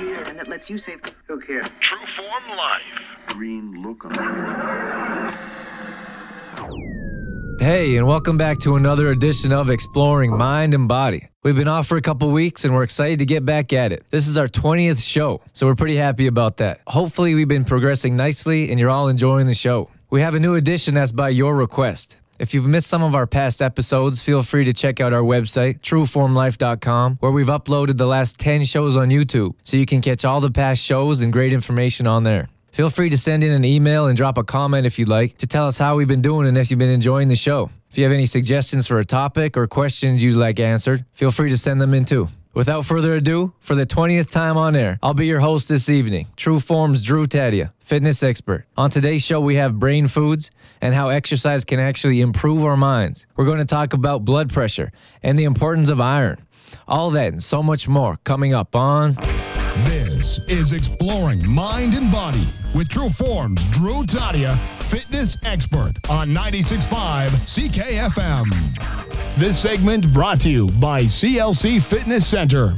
here and that lets you save. Look here. True Form Life. Green look on it. Hey, and welcome back to another edition of Exploring Mind and Body. We've been off for a couple weeks and we're excited to get back at it. This is our 20th show, so we're pretty happy about that. Hopefully we've been progressing nicely and you're all enjoying the show. We have a new edition that's by your request. If you've missed some of our past episodes, feel free to check out our website, trueformlife.com, where we've uploaded the last 10 shows on YouTube, so you can catch all the past shows and great information on there. Feel free to send in an email and drop a comment if you'd like to tell us how we've been doing and if you've been enjoying the show. If you have any suggestions for a topic or questions you'd like answered, feel free to send them in too. Without further ado, for the 20th time on air, I'll be your host this evening, True Form's Drew Tadia, fitness expert. On today's show, we have brain foods and how exercise can actually improve our minds. We're going to talk about blood pressure and the importance of iron. All that and so much more coming up on... This is Exploring Mind and Body with True Form's Drew Tadia, fitness expert on 96.5 CKFM. This segment brought to you by CLC Fitness Center.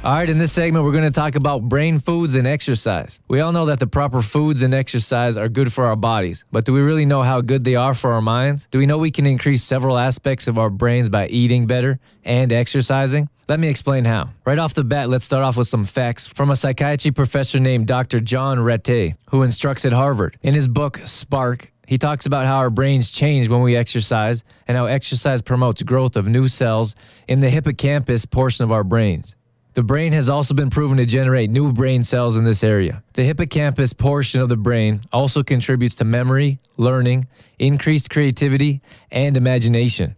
All right, in this segment, we're going to talk about brain foods and exercise. We all know that the proper foods and exercise are good for our bodies, but do we really know how good they are for our minds? Do we know we can increase several aspects of our brains by eating better and exercising? Let me explain how. Right off the bat, let's start off with some facts from a psychiatry professor named Dr. John Ratey, who instructs at Harvard. In his book, Spark, he talks about how our brains change when we exercise and how exercise promotes growth of new cells in the hippocampus portion of our brains. The brain has also been proven to generate new brain cells in this area. The hippocampus portion of the brain also contributes to memory, learning, increased creativity, and imagination.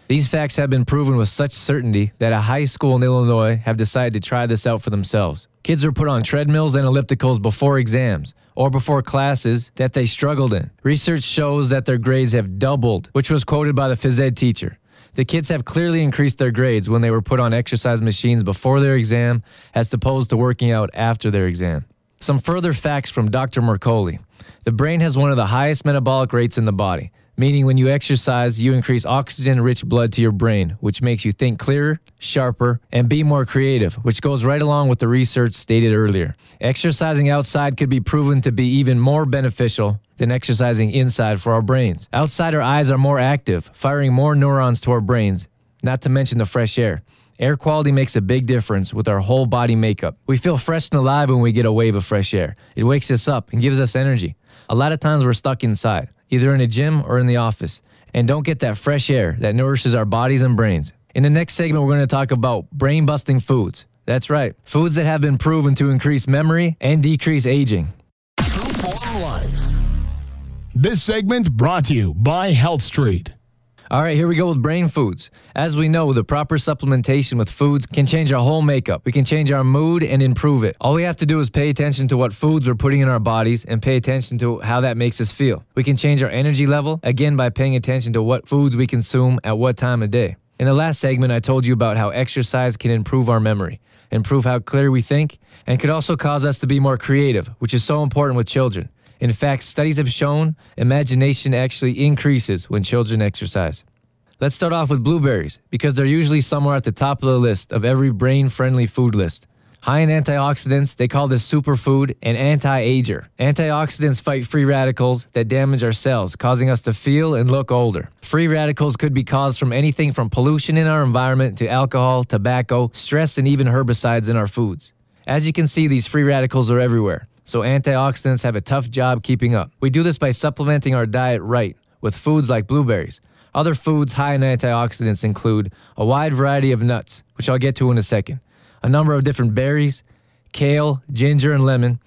These facts have been proven with such certainty that a high school in Illinois have decided to try this out for themselves. Kids were put on treadmills and ellipticals before exams or before classes that they struggled in. Research shows that their grades have doubled, which was quoted by the phys ed teacher. The kids have clearly increased their grades when they were put on exercise machines before their exam as opposed to working out after their exam. Some further facts from Dr. Mercoli. The brain has one of the highest metabolic rates in the body, meaning when you exercise, you increase oxygen-rich blood to your brain, which makes you think clearer, sharper, and be more creative, which goes right along with the research stated earlier. Exercising outside could be proven to be even more beneficial than exercising inside for our brains. Outside, our eyes are more active, firing more neurons to our brains, not to mention the fresh air. Air quality makes a big difference with our whole body makeup. We feel fresh and alive when we get a wave of fresh air. It wakes us up and gives us energy. A lot of times we're stuck inside, either in a gym or in the office, and don't get that fresh air that nourishes our bodies and brains. In the next segment, we're going to talk about brain-busting foods. That's right, foods that have been proven to increase memory and decrease aging. True Form Life. This segment brought to you by Health Street. All right, here we go with brain foods. As we know, the proper supplementation with foods can change our whole makeup. We can change our mood and improve it. All we have to do is pay attention to what foods we're putting in our bodies and pay attention to how that makes us feel. We can change our energy level, again, by paying attention to what foods we consume at what time of day. In the last segment, I told you about how exercise can improve our memory, improve how clear we think, and could also cause us to be more creative, which is so important with children. In fact, studies have shown imagination actually increases when children exercise. Let's start off with blueberries, because they're usually somewhere at the top of the list of every brain-friendly food list. High in antioxidants, they call this superfood an anti-ager. Antioxidants fight free radicals that damage our cells, causing us to feel and look older. Free radicals could be caused from anything from pollution in our environment to alcohol, tobacco, stress, and even herbicides in our foods. As you can see, these free radicals are everywhere, so antioxidants have a tough job keeping up. We do this by supplementing our diet right with foods like blueberries. Other foods high in antioxidants include a wide variety of nuts, which I'll get to in a second, a number of different berries, kale, ginger, and lemon,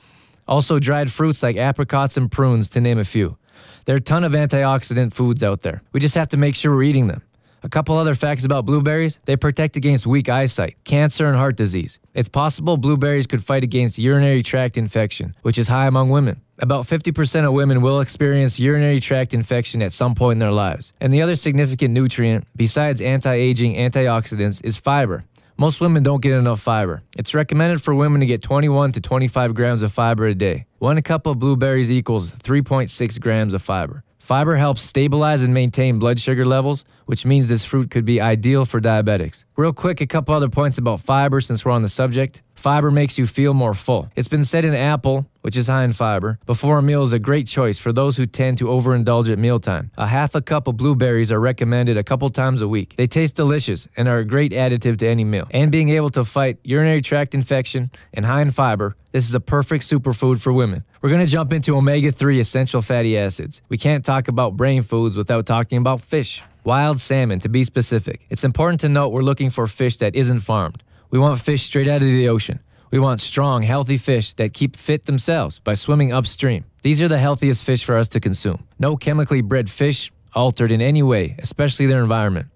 also dried fruits like apricots and prunes, to name a few. There are a ton of antioxidant foods out there. We just have to make sure we're eating them. A couple other facts about blueberries: they protect against weak eyesight, cancer, and heart disease. It's possible blueberries could fight against urinary tract infection, which is high among women. About 50% of women will experience urinary tract infection at some point in their lives. And the other significant nutrient, besides anti-aging antioxidants, is fiber. Most women don't get enough fiber. It's recommended for women to get 21 to 25 grams of fiber a day. 1 cup of blueberries equals 3.6 grams of fiber. Fiber helps stabilize and maintain blood sugar levels, which means this fruit could be ideal for diabetics. Real quick, a couple other points about fiber since we're on the subject. Fiber makes you feel more full. It's been said an apple, which is high in fiber, before a meal is a great choice for those who tend to overindulge at mealtime. A half a cup of blueberries are recommended a couple times a week. They taste delicious and are a great additive to any meal. And being able to fight urinary tract infection and high in fiber, this is a perfect superfood for women. We're going to jump into omega-3 essential fatty acids. We can't talk about brain foods without talking about fish. Wild salmon, to be specific. It's important to note we're looking for fish that isn't farmed. We want fish straight out of the ocean. We want strong, healthy fish that keep fit themselves by swimming upstream. These are the healthiest fish for us to consume. No chemically bred fish altered in any way, especially their environment.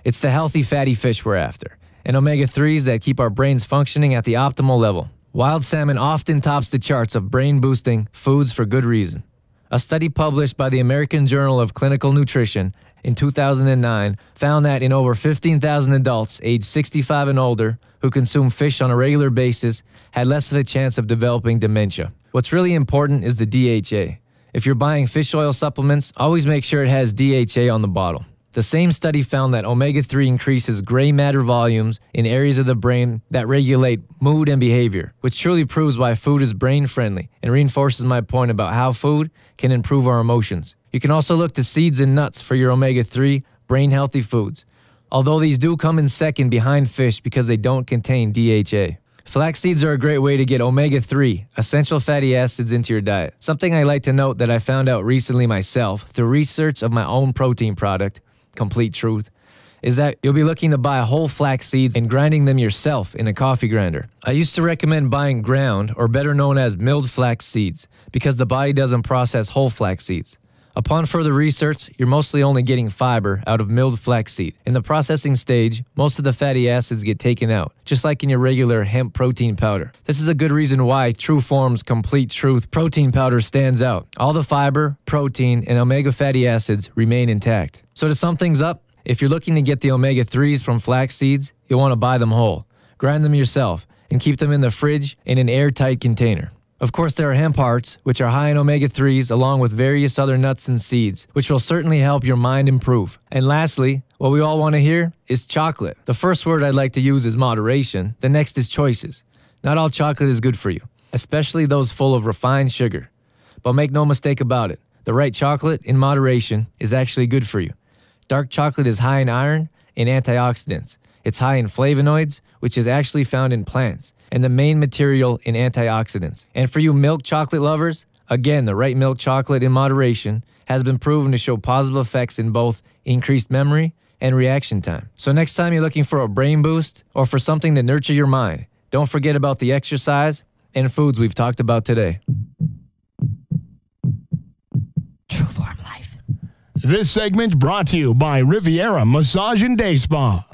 It's the healthy fatty fish we're after, and omega-3s that keep our brains functioning at the optimal level. Wild salmon often tops the charts of brain-boosting foods for good reason. A study published by the American Journal of Clinical Nutrition in 2009 found that in over 15,000 adults aged 65 and older who consume fish on a regular basis had less of a chance of developing dementia. What's really important is the DHA. If you're buying fish oil supplements, always make sure it has DHA on the bottle. The same study found that omega-3 increases gray matter volumes in areas of the brain that regulate mood and behavior, which truly proves why food is brain-friendly and reinforces my point about how food can improve our emotions. You can also look to seeds and nuts for your omega-3 brain-healthy foods, although these do come in second behind fish because they don't contain DHA. Flax seeds are a great way to get omega-3, essential fatty acids, into your diet. Something I like to note that I found out recently myself through research of my own protein product, Complete Truth, is that you'll be looking to buy whole flax seeds and grinding them yourself in a coffee grinder. I used to recommend buying ground, or better known as milled flax seeds, because the body doesn't process whole flax seeds. Upon further research, you're mostly only getting fiber out of milled flaxseed. In the processing stage, most of the fatty acids get taken out, just like in your regular hemp protein powder. This is a good reason why True Form's Complete Truth protein powder stands out. All the fiber, protein, and omega fatty acids remain intact. So to sum things up, if you're looking to get the omega-3s from flax seeds, you'll want to buy them whole, grind them yourself, and keep them in the fridge in an airtight container. Of course, there are hemp hearts, which are high in omega-3s, along with various other nuts and seeds, which will certainly help your mind improve. And lastly, what we all want to hear is chocolate. The first word I'd like to use is moderation. The next is choices. Not all chocolate is good for you, especially those full of refined sugar. But make no mistake about it, the right chocolate in moderation is actually good for you. Dark chocolate is high in iron and antioxidants. It's high in flavonoids, which is actually found in plants, and the main material in antioxidants. And for you milk chocolate lovers, again, the right milk chocolate in moderation has been proven to show positive effects in both increased memory and reaction time. So next time you're looking for a brain boost or for something to nurture your mind, don't forget about the exercise and foods we've talked about today. True Form Life. This segment brought to you by Riviera Massage and Day Spa.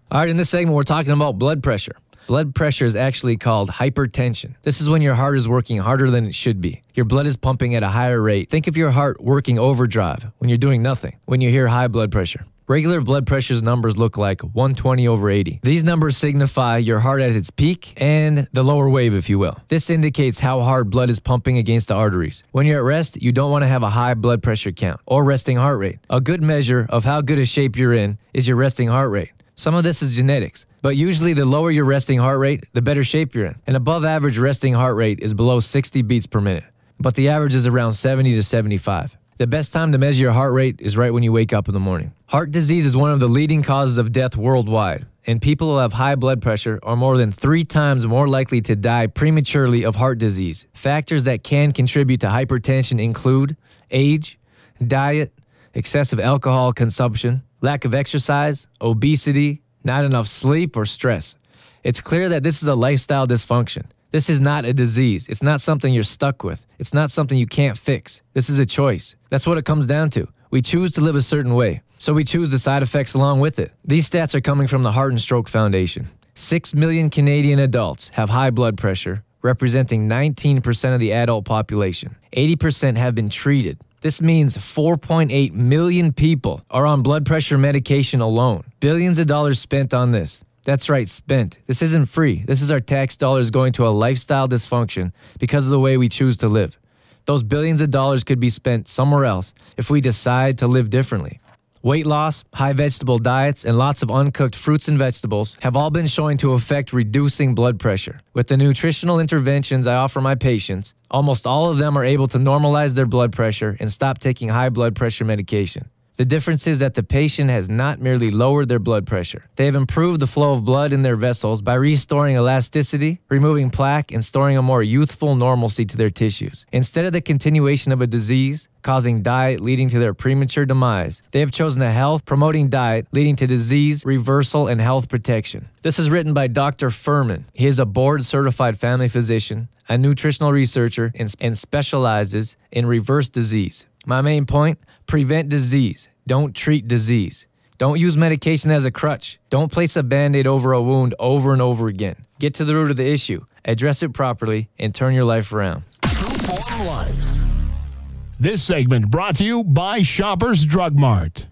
All right, in this segment, we're talking about blood pressure. Blood pressure is actually called hypertension. This is when your heart is working harder than it should be. Your blood is pumping at a higher rate. Think of your heart working overdrive when you're doing nothing, when you hear high blood pressure. Regular blood pressure's numbers look like 120/80. These numbers signify your heart at its peak and the lower wave, if you will. This indicates how hard blood is pumping against the arteries. When you're at rest, you don't want to have a high blood pressure count or resting heart rate. A good measure of how good a shape you're in is your resting heart rate. Some of this is genetics, but usually the lower your resting heart rate, the better shape you're in. An above average resting heart rate is below 60 beats per minute, but the average is around 70 to 75. The best time to measure your heart rate is right when you wake up in the morning. Heart disease is one of the leading causes of death worldwide, and people who have high blood pressure are more than 3 times more likely to die prematurely of heart disease. Factors that can contribute to hypertension include age, diet, excessive alcohol consumption, lack of exercise, obesity, not enough sleep, or stress. It's clear that this is a lifestyle dysfunction. This is not a disease. It's not something you're stuck with. It's not something you can't fix. This is a choice. That's what it comes down to. We choose to live a certain way, so we choose the side effects along with it. These stats are coming from the Heart and Stroke Foundation. 6 million Canadian adults have high blood pressure, representing 19% of the adult population. 80% have been treated. This means 4.8 million people are on blood pressure medication alone. Billions of dollars spent on this. That's right, spent. This isn't free. This is our tax dollars going to a lifestyle dysfunction because of the way we choose to live. Those billions of dollars could be spent somewhere else if we decide to live differently. Weight loss, high vegetable diets, and lots of uncooked fruits and vegetables have all been shown to affect reducing blood pressure. With the nutritional interventions I offer my patients, almost all of them are able to normalize their blood pressure and stop taking high blood pressure medication. The difference is that the patient has not merely lowered their blood pressure. They have improved the flow of blood in their vessels by restoring elasticity, removing plaque, and storing a more youthful normalcy to their tissues. Instead of the continuation of a disease, causing diet leading to their premature demise, they have chosen a health-promoting diet leading to disease reversal and health protection. This is written by Dr. Furman. He is a board-certified family physician, a nutritional researcher, and specializes in reverse disease. My main point, prevent disease. Don't treat disease. Don't use medication as a crutch. Don't place a Band-Aid over a wound over and over again. Get to the root of the issue, address it properly, and turn your life around. True Form Life. This segment brought to you by Shoppers Drug Mart.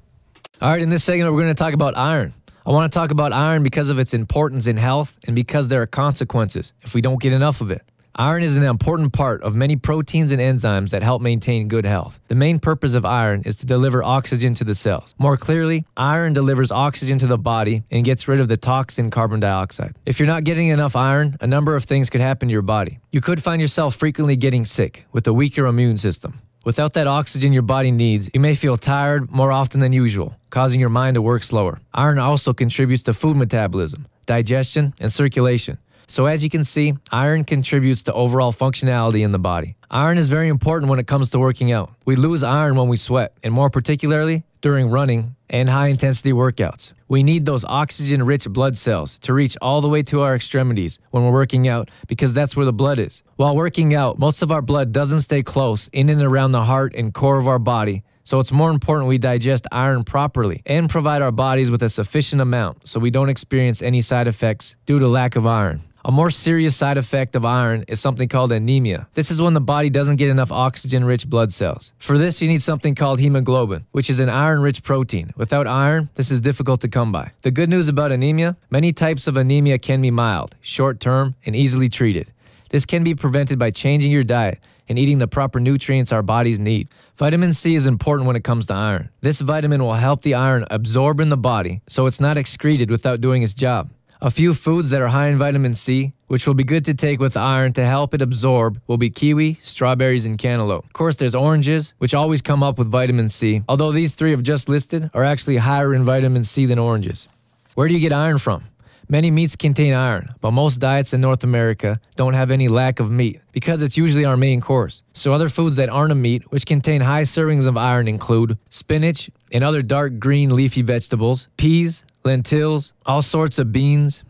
All right, in this segment, we're going to talk about iron. I want to talk about iron because of its importance in health and because there are consequences if we don't get enough of it. Iron is an important part of many proteins and enzymes that help maintain good health. The main purpose of iron is to deliver oxygen to the cells. More clearly, iron delivers oxygen to the body and gets rid of the toxin carbon dioxide. If you're not getting enough iron, a number of things could happen to your body. You could find yourself frequently getting sick with a weaker immune system. Without that oxygen your body needs, you may feel tired more often than usual, causing your mind to work slower. Iron also contributes to food metabolism, digestion, and circulation. So as you can see, iron contributes to overall functionality in the body. Iron is very important when it comes to working out. We lose iron when we sweat, and more particularly during running and high-intensity workouts. We need those oxygen-rich blood cells to reach all the way to our extremities when we're working out because that's where the blood is. While working out, most of our blood doesn't stay close in and around the heart and core of our body, so it's more important we digest iron properly and provide our bodies with a sufficient amount so we don't experience any side effects due to lack of iron. A more serious side effect of iron is something called anemia. This is when the body doesn't get enough oxygen-rich blood cells. For this, you need something called hemoglobin, which is an iron-rich protein. Without iron, this is difficult to come by. The good news about anemia, many types of anemia can be mild, short-term, and easily treated. This can be prevented by changing your diet and eating the proper nutrients our bodies need. Vitamin C is important when it comes to iron. This vitamin will help the iron absorb in the body so it's not excreted without doing its job. A few foods that are high in vitamin C, which will be good to take with iron to help it absorb, will be kiwi, strawberries, and cantaloupe. Of course, there's oranges, which always come up with vitamin C, although these three I've just listed are actually higher in vitamin C than oranges. Where do you get iron from? Many meats contain iron, but most diets in North America don't have any lack of meat because it's usually our main course. So other foods that aren't a meat, which contain high servings of iron, include spinach and other dark green leafy vegetables, peas, lentils, all sorts of beans,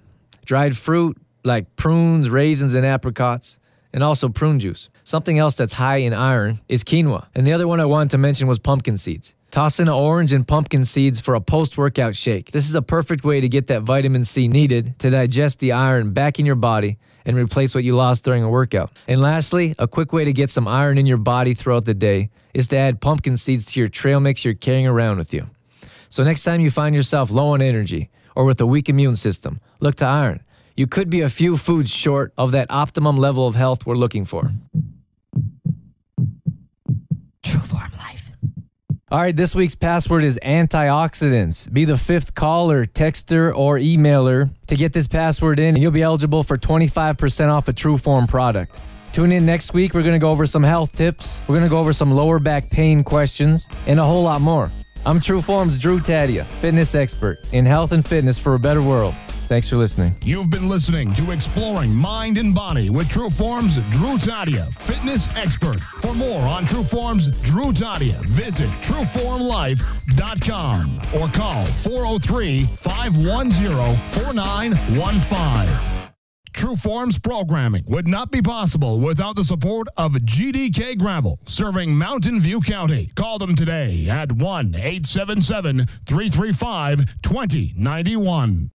dried fruit like prunes, raisins, and apricots, and also prune juice. Something else that's high in iron is quinoa, and the other one I wanted to mention was pumpkin seeds. Toss in an orange and pumpkin seeds for a post-workout shake. This is a perfect way to get that vitamin C needed to digest the iron back in your body and replace what you lost during a workout. And lastly, a quick way to get some iron in your body throughout the day is to add pumpkin seeds to your trail mix you're carrying around with you. So next time you find yourself low on energy or with a weak immune system, look to iron. You could be a few foods short of that optimum level of health we're looking for. True Form Life. All right, this week's password is antioxidants. Be the fifth caller, texter, or emailer to get this password in, and you'll be eligible for 25% off a True Form product. Tune in next week. We're going to go over some health tips. We're going to go over some lower back pain questions and a whole lot more. I'm True Form's Drew Tadia, fitness expert in health and fitness for a better world. Thanks for listening. You've been listening to Exploring Mind and Body with True Form's Drew Tadia, fitness expert. For more on True Form's Drew Tadia, visit TrueFormLife.com or call 403-510-4915. True Form's programming would not be possible without the support of GDK Gravel, serving Mountain View County. Call them today at 1-877-335-2091.